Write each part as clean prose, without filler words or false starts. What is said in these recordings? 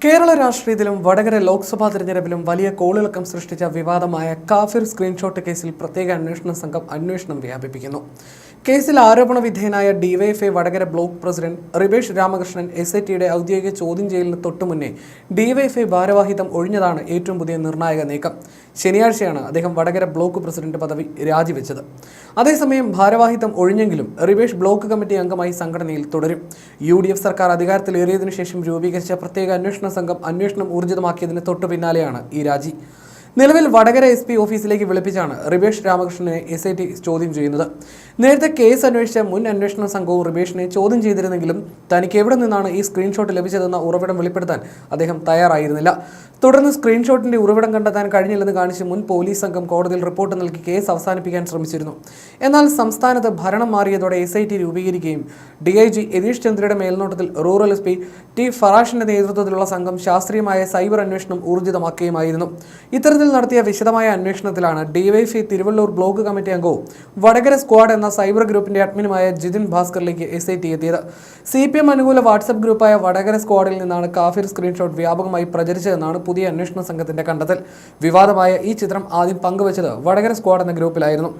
കേരള രാഷ്ട്രീയത്തിലും വടകര ലോക്സഭാ തെരഞ്ഞെടുപ്പിലും വലിയ കോളിളക്കം സൃഷ്ടിച്ച വിവാദമായ കാഫിർ സ്ക്രീൻഷോട്ട് കേസിൽ പ്രത്യേക അന്വേഷണ സംഘം അന്വേഷണം വ്യാപിപ്പിക്കുന്നു. കേസിൽ ആരോപണ വിധേയനായ DYFI Vadakara block president Ribesh Ramakrishnan SITയുടെ ഔദ്യോഗിക ചോദ്യം ചെയ്യലിന് തൊട്ടുമുന്നേ ഡിവൈഎഫ്ഐ ഭാരവാഹിത്വം ഒഴിഞ്ഞതാണ് ഏറ്റവും പുതിയ നിർണായക നീക്കം. ശനിയാഴ്ചയാണ് അദ്ദേഹം വടകര ബ്ലോക്ക് പ്രസിഡന്റ് പദവി രാജിവെച്ചത്. അതേസമയം ഭാരവാഹിത്വം ഒഴിഞ്ഞെങ്കിലും റിബേഷ് ബ്ലോക്ക് കമ്മിറ്റി അംഗമായി സംഘടനയിൽ തുടരും. UDF സർക്കാർ അധികാരത്തിലേറിയതിനു ശേഷം രൂപീകരിച്ച പ്രത്യേക അന്വേഷണ സംഘം അന്വേഷണം ഊർജിതമാക്കിയതിന് തൊട്ടു പിന്നാലെയാണ് ഈ രാജി. നിലവിൽ വടകര SP ഓഫീസിലേക്ക് വിളിപ്പിച്ചാണ് റിബേഷ് രാമകൃഷ്ണനെ SIT ചോദ്യം ചെയ്യുന്നത്. നേരത്തെ കേസ് അന്വേഷിച്ച മുൻ അന്വേഷണ സംഘവും റിബേഷിനെ ചോദ്യം ചെയ്തിരുന്നെങ്കിലും തനിക്ക് എവിടെ നിന്നാണ് ഈ സ്ക്രീൻഷോട്ട് ലഭിച്ചതെന്ന ഉറവിടം വെളിപ്പെടുത്താൻ അദ്ദേഹം തയ്യാറായിരുന്നില്ല. തുടർന്ന് സ്ക്രീൻഷോട്ടിന്റെ ഉറവിടം കണ്ടെത്താൻ കഴിഞ്ഞില്ലെന്ന് കാണിച്ച് മുൻ പോലീസ് സംഘം കോടതിയിൽ റിപ്പോർട്ട് നൽകി കേസ് അവസാനിപ്പിക്കാൻ ശ്രമിച്ചിരുന്നു. എന്നാൽ സംസ്ഥാനത്ത് ഭരണം മാറിയതോടെ SIT രൂപീകരിക്കുകയും DIG യതീഷ് ചന്ദ്രയുടെ മേൽനോട്ടത്തിൽ റൂറൽ SP T ഫറാഷിന്റെ നേതൃത്വത്തിലുള്ള സംഘം ശാസ്ത്രീയമായ സൈബർ അന്വേഷണം ഊർജിതമാക്കുകയുമായിരുന്നു. ഇത്തരത്തിൽ നടത്തിയ വിശദമായ അന്വേഷണത്തിലാണ് DYFI തിരുവള്ളൂർ ബ്ലോക്ക് കമ്മിറ്റി അംഗവും വടകര സ്ക്വാഡ് എന്ന സൈബർ ഗ്രൂപ്പിന്റെ അഡ്മിനുമായ ജിതിൻ ഭാസ്കറിലേക്ക് SIT എത്തിയത്. CPM അനുകൂല വാട്സ്ആപ്പ് ഗ്രൂപ്പായ വടകര സ്ക്വാഡിൽ നിന്നാണ് കാഫിർ സ്ക്രീൻഷോട്ട് വ്യാപകമായി പ്രചരിച്ചതെന്നാണ് പുതിയ അന്വേഷണ സംഘത്തിന്റെ കണ്ടെത്തൽ. വിവാദമായ ഈ ചിത്രം ആദ്യം പങ്കുവച്ചത് വടകര സ്ക്വാഡ് എന്ന ഗ്രൂപ്പിലായിരുന്നു.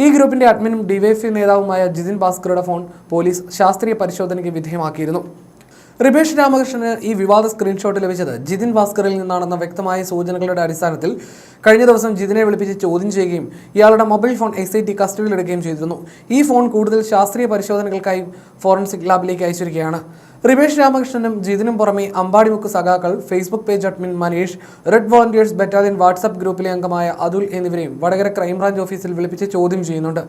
ഈ ഗ്രൂപ്പിന്റെ അഡ്മിനും DYFI നേതാവുമായ ജിതിൻ ഭാസ്കറുടെ ഫോൺ പോലീസ് ശാസ്ത്രീയ പരിശോധനയ്ക്ക് വിധേയമാക്കിയിരുന്നു. റിബേഷ് രാമകൃഷ്ണന് ഈ വിവാദ സ്ക്രീൻഷോട്ട് ലഭിച്ചത് ജിതിൻ ഭാസ്കറിൽ നിന്നാണെന്ന വ്യക്തമായ സൂചനകളുടെ അടിസ്ഥാനത്തിൽ കഴിഞ്ഞ ദിവസം ജിതിനെ വിളിപ്പിച്ച് ചോദ്യം ചെയ്യുകയും ഇയാളുടെ മൊബൈൽ ഫോൺ SIT കസ്റ്റഡിയിലെടുക്കുകയും ചെയ്തിരുന്നു. ഈ ഫോൺ കൂടുതൽ ശാസ്ത്രീയ പരിശോധനകൾക്കായി ഫോറൻസിക് ലാബിലേക്ക് അയച്ചിരിക്കുകയാണ്. റിബേഷ് രാമകൃഷ്ണനും ജിതിനും പുറമെ അമ്പാടിമുക്ക് സഖാക്കൾ, Facebook page admin Manish, red volunteers battalion WhatsApp ഗ്രൂപ്പിലെ അംഗമായ അതുൽ എന്നിവരെയും വടകര ക്രൈംബ്രാഞ്ച് ഓഫീസിൽ വിളിപ്പിച്ച് ചോദ്യം ചെയ്യുന്നുണ്ട്.